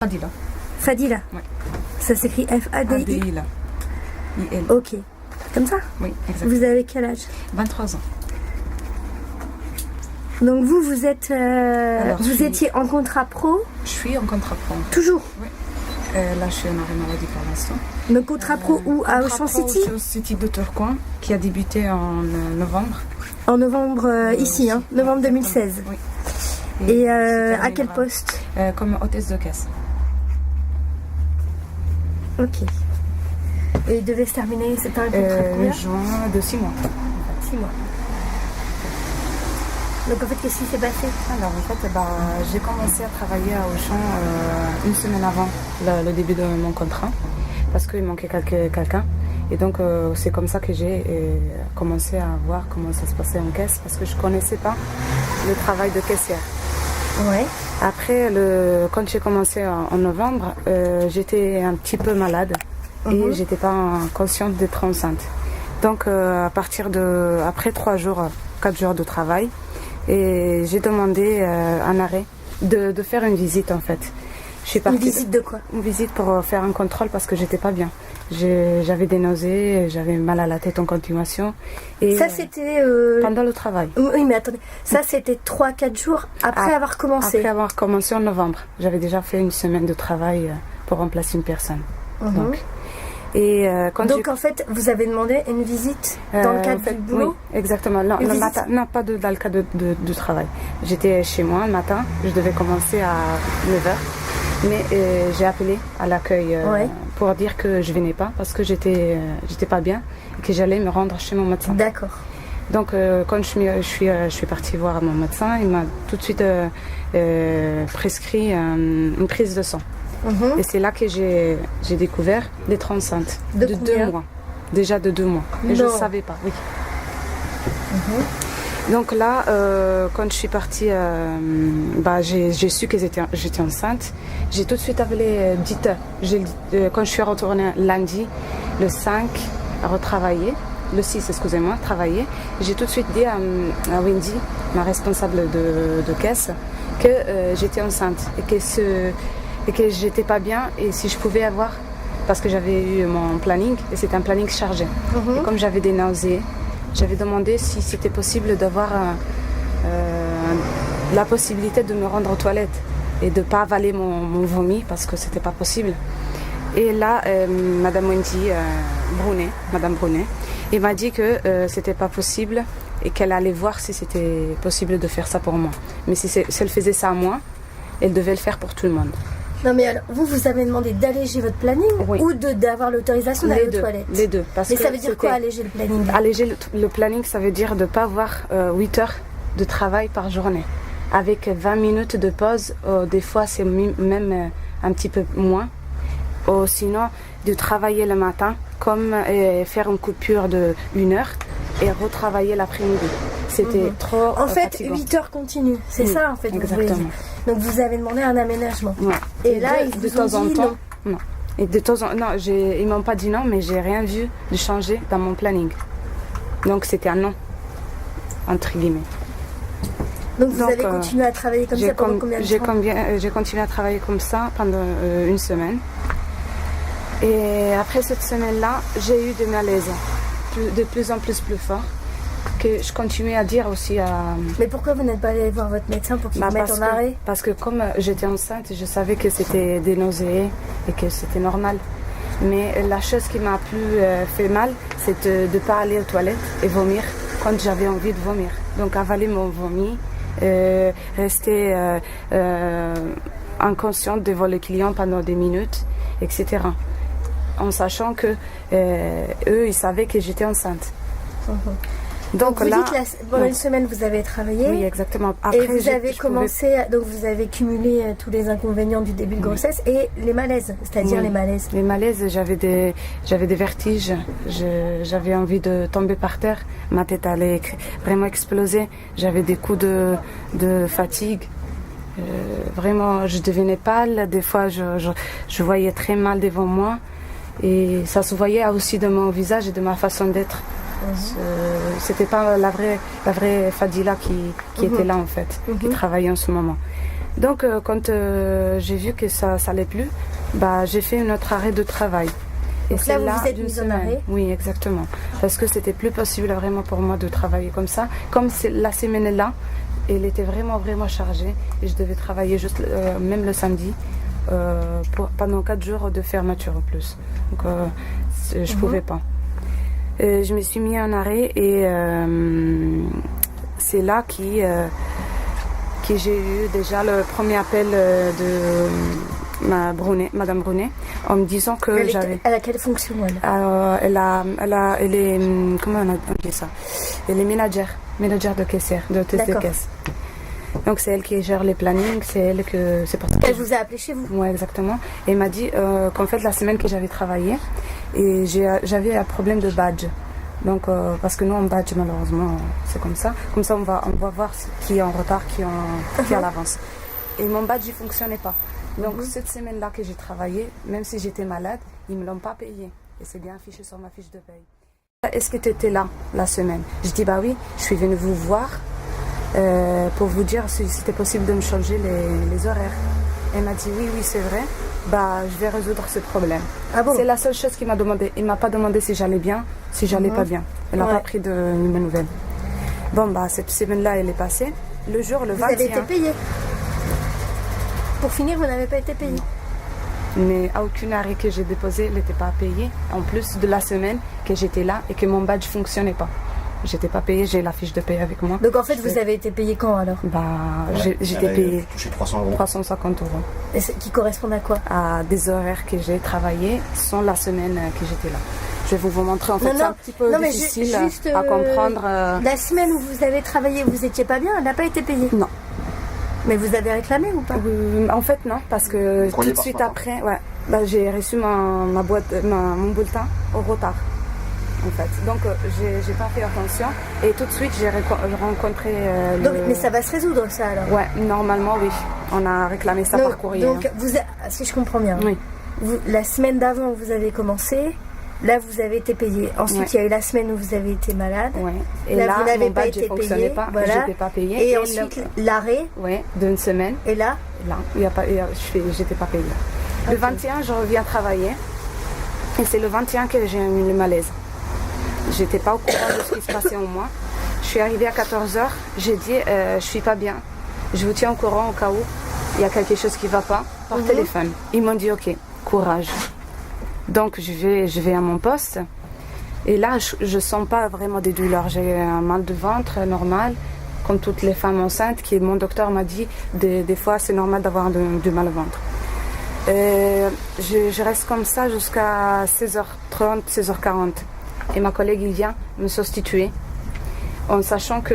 Fadila. Fadila. Oui. Ça s'écrit F-A-D-I. Fadila. I-L. Ok. Comme ça? Oui, exactement. Vous avez quel âge? 23 ans. Donc vous êtes... Alors, vous étiez en contrat pro? Je suis en contrat pro. Toujours? Oui. Là, je suis en arrêt maladie pour l'instant. Donc contrat pro où? À Auchan City? Auchan City de Tourcoing, qui a débuté en novembre. En novembre, ici, hein, novembre 2016. Oui. Et à quel poste? Comme hôtesse de caisse. Ok. Et il devait se terminer, c'était un contrat de combien? Juin de 6 mois. 6 mois. Donc en fait, qu'est-ce qui s'est passé? Alors en fait, j'ai commencé à travailler à Auchan une semaine avant le début de mon contrat, parce qu'il manquait quelqu'un. Et donc c'est comme ça que j'ai commencé à voir comment ça se passait en caisse, parce que je ne connaissais pas le travail de caissière. Ouais. Après, quand j'ai commencé en novembre, j'étais un petit peu malade et j'étais pas consciente d'être enceinte. Donc après 4 jours de travail, et j'ai demandé un arrêt de faire une visite en fait. Je suis partie. Une visite de quoi? Une visite pour faire un contrôle parce que j'étais pas bien. J'avais des nausées, j'avais mal à la tête en continuation. Et ça c'était... pendant le travail. Oui mais attendez, ça c'était 3-4 jours après avoir commencé? Après avoir commencé en novembre. J'avais déjà fait une semaine de travail pour remplacer une personne. Donc, donc en fait, vous avez demandé une visite dans le cadre du boulot? Oui, exactement. Non, le matin, non, pas dans le cadre du travail. J'étais chez moi le matin, je devais commencer à 9h. Mais j'ai appelé à l'accueil pour dire que je venais pas parce que j'étais pas bien et que j'allais me rendre chez mon médecin. D'accord. Donc quand je suis partie voir mon médecin, il m'a tout de suite prescrit une prise de sang. Et c'est là que j'ai découvert d'être enceinte de 2 mois. Déjà de 2 mois. Et je ne savais pas, oui. Donc là, quand je suis partie, j'ai su que j'étais enceinte. J'ai tout de suite appelé Dita. Quand je suis retournée lundi, le 5, à retravailler, le 6, excusez-moi, travailler, j'ai tout de suite dit à Wendy, ma responsable de caisse, que j'étais enceinte et que j'étais pas bien et si je pouvais avoir, parce que j'avais eu mon planning et c'était un planning chargé. Et comme j'avais des nausées, j'avais demandé si c'était possible d'avoir la possibilité de me rendre aux toilettes et de ne pas avaler mon vomi parce que c'était pas possible. Et là, Madame Wendy Madame Brunet, elle m'a dit que c'était pas possible et qu'elle allait voir si c'était possible de faire ça pour moi. Mais si elle faisait ça à moi, elle devait le faire pour tout le monde. Non mais alors, vous avez demandé d'alléger votre planning ou d'avoir l'autorisation d'aller aux toilettes? Les deux. Mais ça veut dire quoi, alléger le planning? Alléger le planning, ça veut dire de ne pas avoir 8 heures de travail par journée. Avec 20 minutes de pause, des fois c'est même un petit peu moins. Ou sinon, de travailler le matin, comme faire une coupure de 1 heure et retravailler l'après-midi. C'était trop En fait, fatigant. 8 heures continues, c'est ça en fait. Exactement. Donc vous avez demandé un aménagement. Ouais. Et là, ils vous ont dit non. Non. Et de temps en temps, non, ils m'ont pas dit non, mais j'ai rien vu de changer dans mon planning. Donc c'était un non, entre guillemets. Donc vous avez continué à travailler comme ça pendant combien de temps? J'ai continué à travailler comme ça pendant une semaine. Et après cette semaine-là, j'ai eu des malaises de plus en plus forts. Que je continuais à dire aussi à... Mais pourquoi vous n'êtes pas allé voir votre médecin pour qu'il vous mette en arrêt? Parce que comme j'étais enceinte, je savais que c'était des nausées et que c'était normal. Mais la chose qui m'a plus fait mal, c'est de ne pas aller aux toilettes et vomir quand j'avais envie de vomir. Donc avaler mon vomi, rester inconsciente devant le client pendant des minutes, etc. En sachant que eux, ils savaient que j'étais enceinte. Donc vous dites pendant une semaine vous avez travaillé. Oui, exactement. Après, et vous avez commencé, donc vous avez cumulé tous les inconvénients du début de grossesse et les malaises, c'est-à-dire les malaises. Les malaises, j'avais des vertiges, j'avais envie de tomber par terre, ma tête allait vraiment exploser, j'avais des coups de fatigue. Vraiment, je devenais pâle, des fois je voyais très mal devant moi et ça se voyait aussi de mon visage et de ma façon d'être. C'était pas la vraie Fadila qui était là en fait, qui travaillait en ce moment. Donc, quand j'ai vu que ça n'allait plus, bah, j'ai fait un autre arrêt de travail. Et donc là, vous êtes mise en arrêt? Oui, exactement. Parce que c'était plus possible vraiment pour moi de travailler comme ça. Comme la semaine est là, elle était vraiment, vraiment chargée. Et je devais travailler juste, même le samedi, pendant 4 jours de fermeture en plus. Donc, je pouvais pas. Je me suis mis en arrêt et c'est là que j'ai eu déjà le premier appel de Madame Brunet, en me disant que elle a quelle fonction elle? Elle est, comment on dit ça? Elle est manager de caissière, de hôtesse de caisse. Donc c'est elle qui gère les plannings, c'est pour ça qu'elle vous a appelé chez vous. Oui, exactement. Et elle m'a dit qu'en fait la semaine que j'avais travaillé, et j'avais un problème de badge. Donc parce que nous on badge malheureusement, c'est comme ça. Comme ça on va voir qui est en retard, qui est à l'avance. Et mon badge il fonctionnait pas. Donc cette semaine-là que j'ai travaillé, même si j'étais malade, ils me l'ont pas payé. Et c'est bien affiché sur ma fiche de paye. Est-ce que tu étais là la semaine? Je dis bah oui, je suis venue vous voir pour vous dire si c'était possible de me changer les horaires. Elle m'a dit oui c'est vrai, bah je vais résoudre ce problème. Ah bon? C'est la seule chose qu'il m'a demandé. Il m'a pas demandé si j'allais bien, si j'allais pas bien. Elle n'a pas pris de mes nouvelles. Bon bah cette semaine-là elle est passée. Le jour, le 21. Vous avez été payé? Pour finir, vous n'avez pas été payé? Mais à aucune arrêt que j'ai déposé, elle n'était pas payée. En plus de la semaine que j'étais là et que mon badge ne fonctionnait pas. J'étais pas payée, j'ai la fiche de paye avec moi. Donc en fait, vous avez été payé quand alors? Bah, j'étais payée touché 300 €. 350 €. Et qui correspond à quoi? À des horaires que j'ai travaillé sans la semaine que j'étais là. Je vais vous montrer en fait, c'est un petit peu difficile à comprendre. La semaine où vous avez travaillé, vous étiez pas bien, elle n'a pas été payée? Non. Mais vous avez réclamé ou pas? En fait non, parce que tout de suite après, j'ai reçu mon bulletin au retard. En fait. Donc j'ai pas fait attention et tout de suite j'ai rencontré Donc, mais ça va se résoudre ça alors? Ouais, normalement oui. On a réclamé ça par courrier. Donc si je comprends bien, oui. La semaine d'avant vous avez commencé, là vous avez été payé. Ensuite il y a eu la semaine où vous avez été malade. Ouais. Et là là vous n'avez pas été payé. Pas, voilà. J'étais pas payée. Et ensuite l'arrêt. Ouais, d'une semaine. Et là j'étais pas payée. Le 21 je reviens travailler et c'est le 21 que j'ai eu le malaise. J'étais pas au courant de ce qui se passait en moi. Je suis arrivée à 14h, j'ai dit je suis pas bien. Je vous tiens au courant au cas où il y a quelque chose qui va pas par téléphone. Ils m'ont dit ok, courage. Donc je vais à mon poste et là je sens pas vraiment des douleurs. J'ai un mal de ventre normal, comme toutes les femmes enceintes. Mon docteur m'a dit des fois c'est normal d'avoir du mal au ventre. Je reste comme ça jusqu'à 16h30, 16h40. Et ma collègue il vient me substituer en sachant que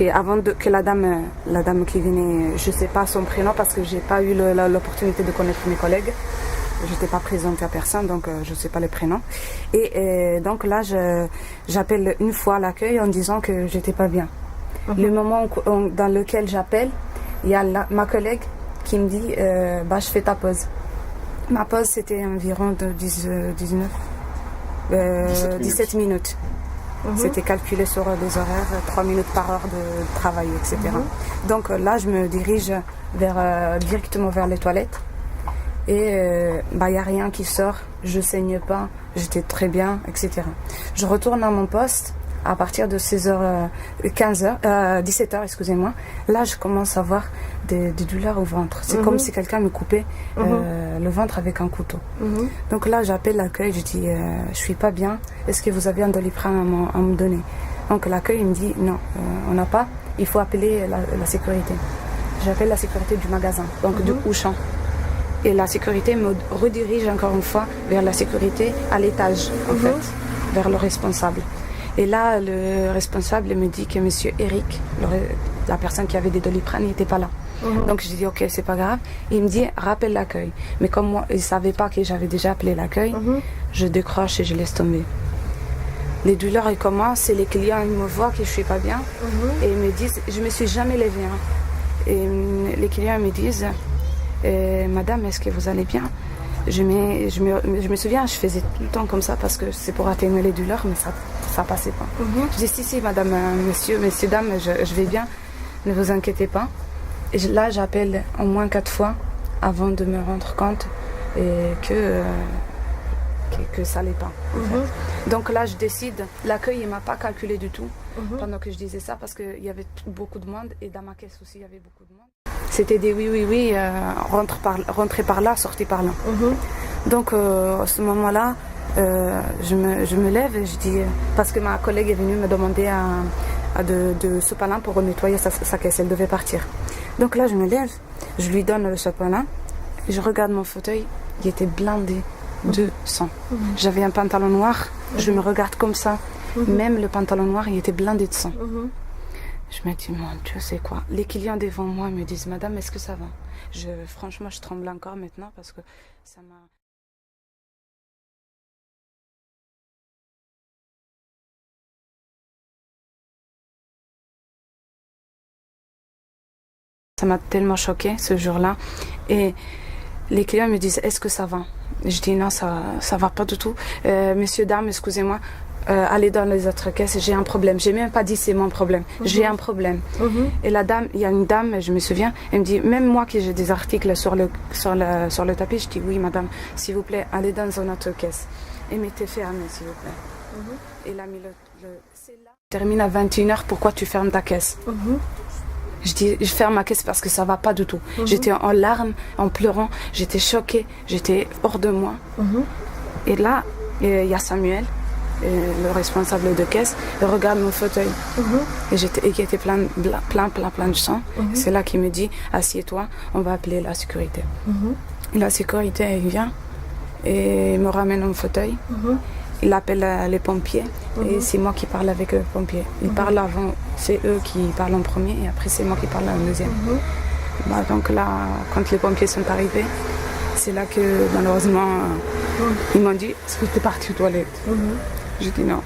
avant que la dame qui venait, je sais pas son prénom parce que j'ai pas eu l'opportunité de connaître mes collègues. J'étais pas présente à personne donc je sais pas les prénoms. Et donc là j'appelle une fois l'accueil en disant que j'étais pas bien. Le moment dans lequel j'appelle, il y a ma collègue qui me dit je fais ta pause. Ma pause c'était environ de 17 minutes. C'était calculé sur des horaires, 3 minutes par heure de travail, etc. Donc là, je me dirige directement vers les toilettes. Et il n'y a rien qui sort, je saigne pas, j'étais très bien, etc. Je retourne à mon poste à partir de 17h, excusez-moi. Là, je commence à avoir des douleurs au ventre. C'est comme si quelqu'un me coupait le ventre avec un couteau. Donc là, j'appelle l'accueil, je dis je suis pas bien, est-ce que vous avez un Doliprane à me donner? Donc l'accueil me dit non, on n'a pas, il faut appeler la sécurité. J'appelle la sécurité du magasin, donc du couchant. Et la sécurité me redirige encore une fois vers la sécurité à l'étage, en fait, vers le responsable. Et là, le responsable me dit que monsieur Eric, la personne qui avait des Doliprane, n'était pas là. Donc je dis ok, c'est pas grave. Il me dit rappelle l'accueil. Mais comme moi, il savait pas que j'avais déjà appelé l'accueil, je décroche et je laisse tomber. Les douleurs ils commencent et les clients ils me voient que je suis pas bien et ils me disent, je me suis jamais levée. Et les clients me disent madame, est-ce que vous allez bien? Je me souviens, je faisais tout le temps comme ça parce que c'est pour atténuer les douleurs, mais ça passait pas. Je dis si madame, monsieur, dames, je vais bien, ne vous inquiétez pas. là, j'appelle au moins 4 fois avant de me rendre compte que ça n'allait pas. En fait. Donc là, je décide. L'accueil, il ne m'a pas calculé du tout pendant que je disais ça parce qu'il y avait beaucoup de monde et dans ma caisse aussi, il y avait beaucoup de monde. C'était des oui, rentrez par là, sortez par là. Donc à ce moment-là, je me lève et je dis, parce que ma collègue est venue me demander de sopalin pour nettoyer sa caisse, elle devait partir. Donc là, je me lève, je lui donne le sopalin, je regarde mon fauteuil, il était blindé de sang. J'avais un pantalon noir, je me regarde comme ça, même le pantalon noir, il était blindé de sang. Je me dis, mon Dieu, c'est quoi? Les clients devant moi me disent, madame, est-ce que ça va? Franchement, je tremble encore maintenant parce que ça m'a... Ça m'a tellement choquée ce jour-là. Et les clients me disent, est-ce que ça va? Je dis, non, ça va pas du tout. Messieurs, dames, excusez-moi, allez dans les autres caisses, j'ai un problème. J'ai même pas dit c'est mon problème. J'ai un problème. Et la dame, il y a une dame, je me souviens, elle me dit, même moi qui j'ai des articles sur le tapis, je dis, oui, madame, s'il vous plaît, allez dans une autre caisse. Et mettez fermé, s'il vous plaît. Et là, c'est là. Termine à 21h, pourquoi tu fermes ta caisse? Je dis, je ferme ma caisse parce que ça va pas du tout. J'étais en larmes, en pleurant, j'étais choquée, j'étais hors de moi. Et là, il y a Samuel, le responsable de caisse, il regarde mon fauteuil. Et qui était plein de sang. C'est là qu'il me dit, assieds-toi, on va appeler la sécurité. Et la sécurité, elle vient et me ramène mon fauteuil. Il appelle les pompiers et c'est moi qui parle avec les pompiers. Ils parlent avant, c'est eux qui parlent en premier et après c'est moi qui parle en deuxième. Donc là, quand les pompiers sont arrivés, c'est là que malheureusement, ils m'ont dit, est-ce que tu es parti aux toilettes? J'ai dit non.